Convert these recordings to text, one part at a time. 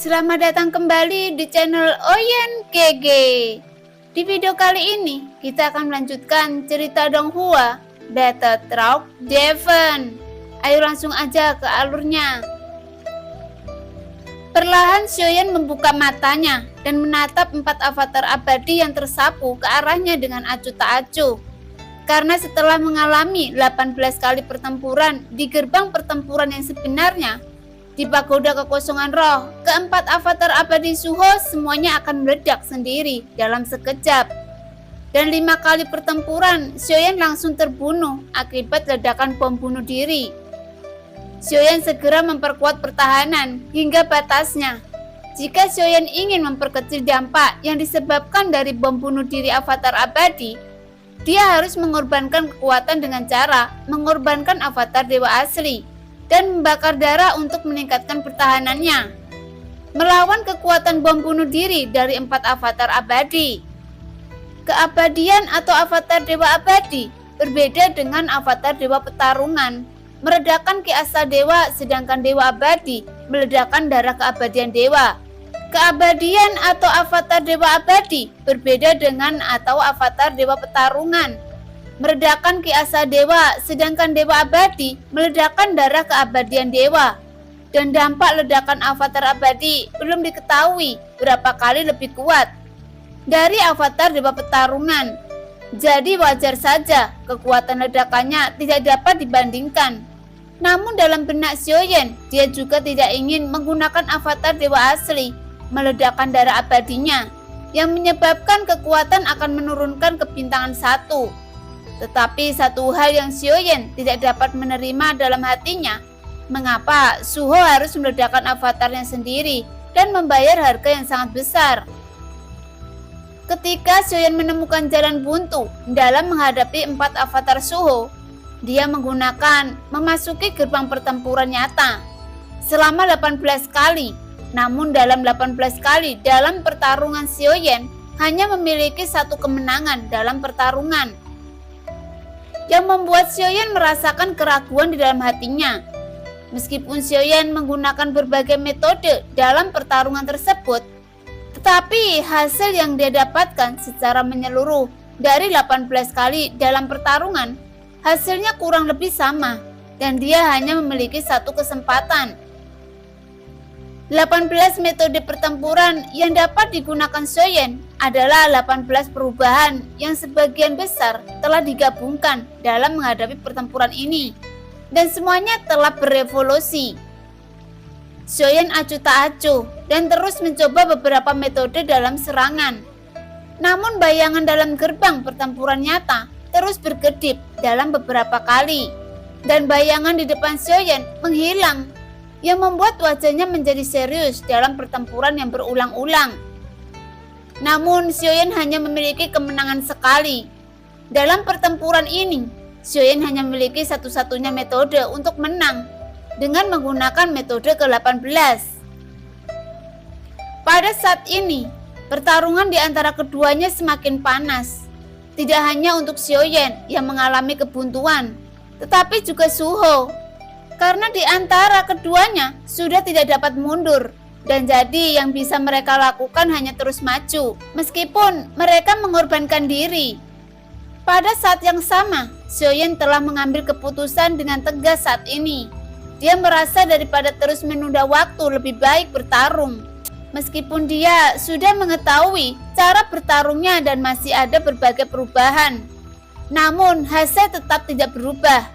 Selamat datang kembali di channel Oyen GG. Di video kali ini kita akan melanjutkan cerita Donghua Battle Truck Devon. Ayo langsung aja ke alurnya. Perlahan Xiaoyan membuka matanya dan menatap 4 avatar abadi yang tersapu ke arahnya dengan acuh tak acuh. Karena setelah mengalami 18 kali pertempuran di gerbang pertempuran yang sebenarnya, di pagoda kekosongan roh, keempat avatar abadi Suho semuanya akan meledak sendiri dalam sekejap. Dan 5 kali pertempuran, Xiaoyan langsung terbunuh akibat ledakan bom bunuh diri. Xiaoyan segera memperkuat pertahanan hingga batasnya. Jika Xiaoyan ingin memperkecil dampak yang disebabkan dari bom bunuh diri avatar abadi, dia harus mengorbankan kekuatan dengan cara mengorbankan avatar dewa asli dan membakar darah untuk meningkatkan pertahanannya, melawan kekuatan bom bunuh diri dari 4 avatar abadi. Keabadian atau avatar dewa abadi berbeda dengan avatar dewa pertarungan, meredakan ki asa dewa, sedangkan dewa abadi meledakkan darah keabadian dewa. Keabadian atau avatar dewa abadi berbeda dengan atau avatar dewa pertarungan, meredakan ki asa dewa, sedangkan dewa abadi meledakkan darah keabadian dewa. Dan dampak ledakan avatar abadi belum diketahui berapa kali lebih kuat dari avatar dewa pertarungan. Jadi wajar saja kekuatan ledakannya tidak dapat dibandingkan. Namun dalam benak Xiaoyan, dia juga tidak ingin menggunakan avatar dewa asli meledakkan darah abadinya, yang menyebabkan kekuatan akan menurunkan kebintangan 1. Tetapi satu hal yang Xiaoyan tidak dapat menerima dalam hatinya, mengapa Suho harus meledakkan avatarnya sendiri dan membayar harga yang sangat besar. Ketika Xiaoyan menemukan jalan buntu dalam menghadapi 4 avatar Suho, dia memasuki gerbang pertempuran nyata selama 18 kali. Namun dalam 18 kali dalam pertarungan, Xiaoyan hanya memiliki 1 kemenangan dalam pertarungan, yang membuat Xiaoyan merasakan keraguan di dalam hatinya. Meskipun Xiaoyan menggunakan berbagai metode dalam pertarungan tersebut, tetapi hasil yang dia dapatkan secara menyeluruh dari 18 kali dalam pertarungan, hasilnya kurang lebih sama, dan dia hanya memiliki 1 kesempatan. 18 metode pertempuran yang dapat digunakan Xiaoyan adalah 18 perubahan yang sebagian besar telah digabungkan dalam menghadapi pertempuran ini, dan semuanya telah berevolusi. Xiaoyan acuh tak acuh dan terus mencoba beberapa metode dalam serangan. Namun bayangan dalam gerbang pertempuran nyata terus berkedip dalam beberapa kali, dan bayangan di depan Xiaoyan menghilang, yang membuat wajahnya menjadi serius dalam pertempuran yang berulang-ulang. Namun Xiaoyan hanya memiliki kemenangan sekali. Dalam pertempuran ini, Xiaoyan hanya memiliki satu-satunya metode untuk menang, dengan menggunakan metode ke-18. Pada saat ini, pertarungan di antara keduanya semakin panas. Tidak hanya untuk Xiaoyan yang mengalami kebuntuan, tetapi juga Suho, karena di antara keduanya sudah tidak dapat mundur, dan jadi yang bisa mereka lakukan hanya terus maju, meskipun mereka mengorbankan diri. Pada saat yang sama, Xiaoyan telah mengambil keputusan dengan tegas saat ini. Dia merasa daripada terus menunda waktu, lebih baik bertarung. Meskipun dia sudah mengetahui cara bertarungnya dan masih ada berbagai perubahan, namun hasil tetap tidak berubah.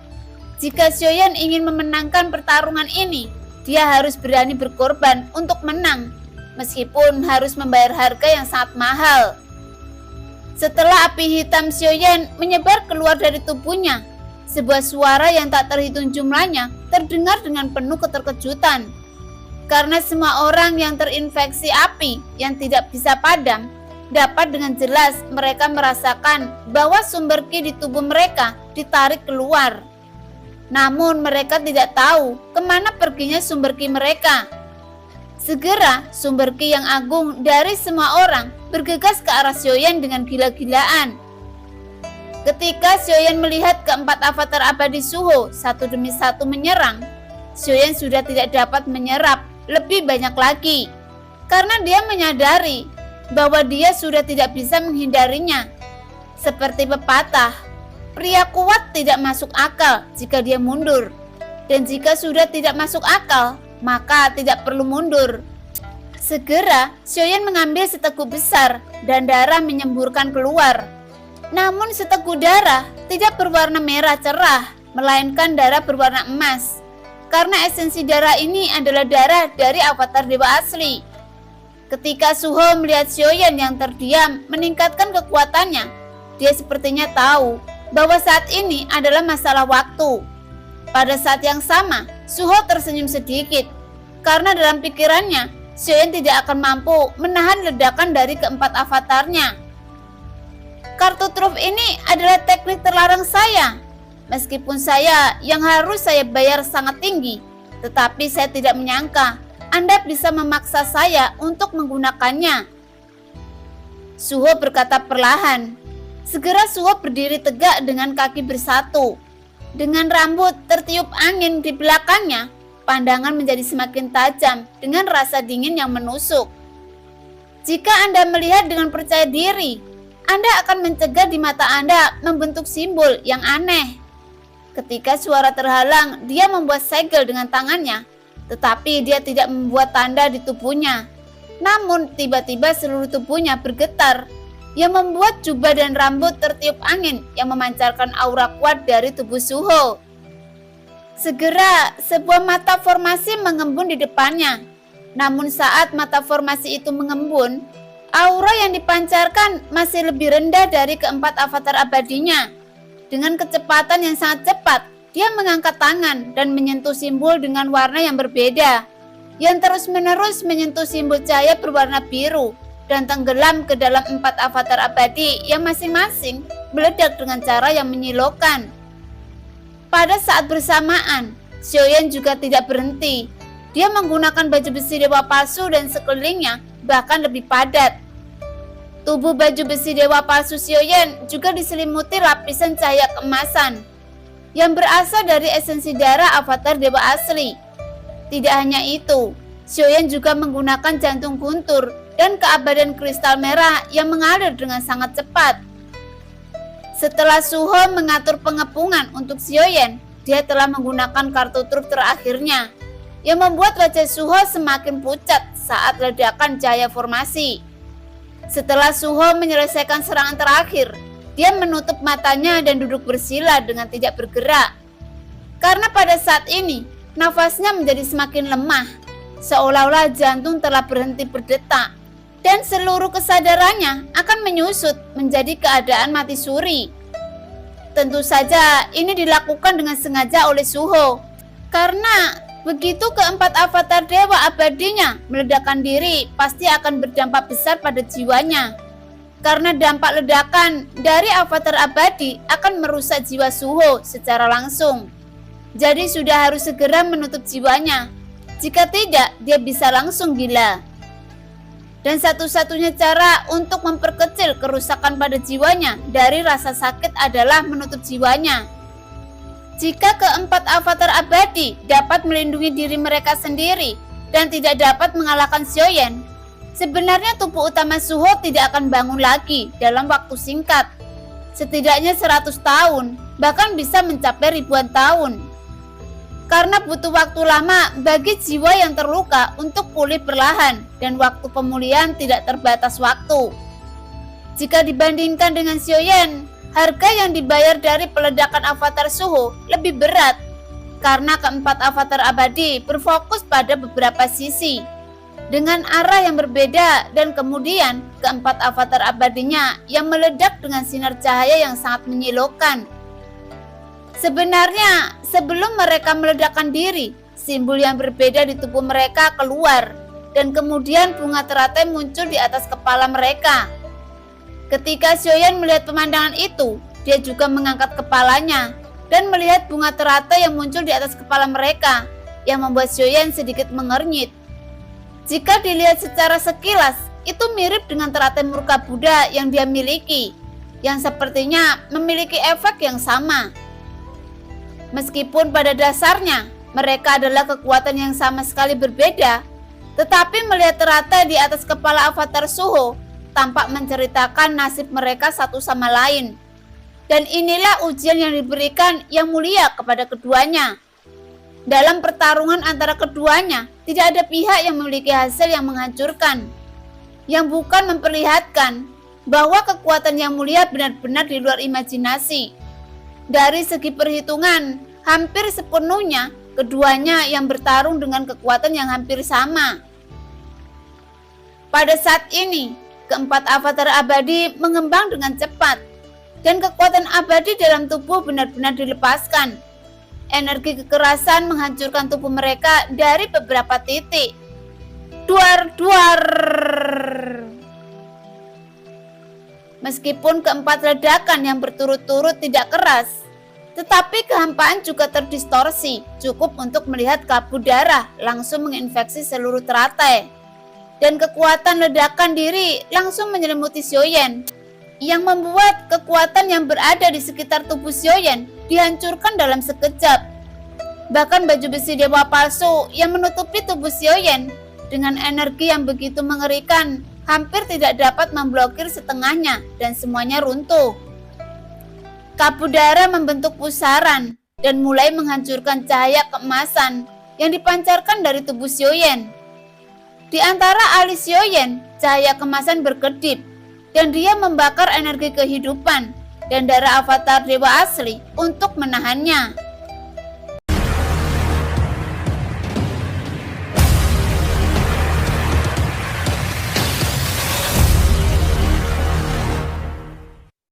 Jika Xiaoyan ingin memenangkan pertarungan ini, dia harus berani berkorban untuk menang, meskipun harus membayar harga yang sangat mahal. Setelah api hitam Xiaoyan menyebar keluar dari tubuhnya, sebuah suara yang tak terhitung jumlahnya terdengar dengan penuh keterkejutan. Karena semua orang yang terinfeksi api yang tidak bisa padam, dapat dengan jelas mereka merasakan bahwa sumber ki di tubuh mereka ditarik keluar. Namun mereka tidak tahu kemana perginya sumber ki mereka. Segera sumber ki yang agung dari semua orang bergegas ke arah Xiaoyan dengan gila-gilaan. Ketika Xiaoyan melihat keempat avatar abadi Suho satu demi satu menyerang, Xiaoyan sudah tidak dapat menyerap lebih banyak lagi. karena dia menyadari bahwa dia sudah tidak bisa menghindarinya. Seperti pepatah, pria kuat tidak masuk akal jika dia mundur, dan jika sudah tidak masuk akal, maka tidak perlu mundur. Segera, Xiaoyan mengambil seteguk besar dan darah menyemburkan keluar. Namun seteguk darah tidak berwarna merah cerah, melainkan darah berwarna emas. Karena esensi darah ini adalah darah dari avatar dewa asli. Ketika Suho melihat Xiaoyan yang terdiam meningkatkan kekuatannya, dia sepertinya tahu bahwa saat ini adalah masalah waktu. Pada saat yang sama, Suho tersenyum sedikit, karena dalam pikirannya, Xiaoyan tidak akan mampu menahan ledakan dari keempat avatarnya. Kartu truf ini adalah teknik terlarang saya. Meskipun saya yang harus saya bayar sangat tinggi, tetapi saya tidak menyangka Anda bisa memaksa saya untuk menggunakannya. Suho berkata perlahan. Segera Suho berdiri tegak dengan kaki bersatu. Dengan rambut tertiup angin di belakangnya, pandangan menjadi semakin tajam dengan rasa dingin yang menusuk. Jika Anda melihat dengan percaya diri, Anda akan mencegah di mata Anda membentuk simbol yang aneh. Ketika suara terhalang, dia membuat segel dengan tangannya, tetapi dia tidak membuat tanda di tubuhnya. Namun tiba-tiba seluruh tubuhnya bergetar, yang membuat jubah dan rambut tertiup angin yang memancarkan aura kuat dari tubuh Suho. Segera sebuah mata formasi mengembun di depannya. Namun saat mata formasi itu mengembun, aura yang dipancarkan masih lebih rendah dari keempat avatar abadinya. Dengan kecepatan yang sangat cepat, dia mengangkat tangan dan menyentuh simbol dengan warna yang berbeda, yang terus-menerus menyentuh simbol cahaya berwarna biru dan tenggelam ke dalam empat avatar abadi yang masing-masing meledak dengan cara yang menyilaukan. Pada saat bersamaan, Xiaoyan juga tidak berhenti. Dia menggunakan baju besi dewa palsu dan sekelilingnya bahkan lebih padat. Tubuh baju besi dewa palsu Xiaoyan juga diselimuti lapisan cahaya keemasan yang berasal dari esensi darah avatar dewa asli. Tidak hanya itu, Xiaoyan juga menggunakan jantung guntur dan keabadian kristal merah yang mengalir dengan sangat cepat. Setelah Suho mengatur pengepungan untuk Xiaoyan, dia telah menggunakan kartu truf terakhirnya, yang membuat wajah Suho semakin pucat saat ledakan cahaya formasi. Setelah Suho menyelesaikan serangan terakhir, dia menutup matanya dan duduk bersila dengan tidak bergerak. Karena pada saat ini, nafasnya menjadi semakin lemah, seolah-olah jantung telah berhenti berdetak, dan seluruh kesadarannya akan menyusut menjadi keadaan mati suri. Tentu saja ini dilakukan dengan sengaja oleh Suho, karena begitu keempat avatar dewa abadinya meledakkan diri, pasti akan berdampak besar pada jiwanya. Karena dampak ledakan dari avatar abadi akan merusak jiwa Suho secara langsung. Jadi sudah harus segera menutup jiwanya. Jika tidak, dia bisa langsung gila. Dan satu-satunya cara untuk memperkecil kerusakan pada jiwanya dari rasa sakit adalah menutup jiwanya. Jika keempat avatar abadi dapat melindungi diri mereka sendiri dan tidak dapat mengalahkan Xiaoyan, sebenarnya tubuh utama Suho tidak akan bangun lagi dalam waktu singkat. Setidaknya 100 tahun, bahkan bisa mencapai ribuan tahun. Karena butuh waktu lama bagi jiwa yang terluka untuk pulih perlahan dan waktu pemulihan tidak terbatas waktu. Jika dibandingkan dengan Xiaoyan, harga yang dibayar dari peledakan avatar Suho lebih berat karena keempat avatar abadi berfokus pada beberapa sisi dengan arah yang berbeda, dan kemudian keempat avatar abadinya yang meledak dengan sinar cahaya yang sangat menyilaukan. Sebenarnya, sebelum mereka meledakkan diri, simbol yang berbeda di tubuh mereka keluar, dan kemudian bunga teratai muncul di atas kepala mereka. Ketika Xiaoyan melihat pemandangan itu, dia juga mengangkat kepalanya dan melihat bunga teratai yang muncul di atas kepala mereka, yang membuat Xiaoyan sedikit mengernyit. Jika dilihat secara sekilas, itu mirip dengan teratai murka Buddha yang dia miliki, yang sepertinya memiliki efek yang sama. Meskipun pada dasarnya mereka adalah kekuatan yang sama sekali berbeda, Tetapi melihat teratai di atas kepala avatar Suho tampak menceritakan nasib mereka satu sama lain. Dan inilah ujian yang diberikan Yang Mulia kepada keduanya. Dalam pertarungan antara keduanya, tidak ada pihak yang memiliki hasil yang menghancurkan, yang bukan memperlihatkan bahwa kekuatan Yang Mulia benar-benar di luar imajinasi. Dari segi perhitungan, hampir sepenuhnya keduanya yang bertarung dengan kekuatan yang hampir sama. Pada saat ini, keempat avatar abadi mengembang dengan cepat, dan kekuatan abadi dalam tubuh benar-benar dilepaskan. Energi kekerasan menghancurkan tubuh mereka dari beberapa titik. Duar-duar. Meskipun keempat ledakan yang berturut-turut tidak keras, tetapi kehampaan juga terdistorsi, cukup untuk melihat kabut darah langsung menginfeksi seluruh teratai. Dan kekuatan ledakan diri langsung menyelimuti Xiaoyan, yang membuat kekuatan yang berada di sekitar tubuh Xiaoyan dihancurkan dalam sekejap. Bahkan baju besi dewa palsu yang menutupi tubuh Xiaoyan dengan energi yang begitu mengerikan hampir tidak dapat memblokir setengahnya dan semuanya runtuh. Kabut darah membentuk pusaran dan mulai menghancurkan cahaya keemasan yang dipancarkan dari tubuh Xiaoyan. Di antara alis Xiaoyan, cahaya kemasan berkedip, dan dia membakar energi kehidupan dan darah avatar dewa asli untuk menahannya.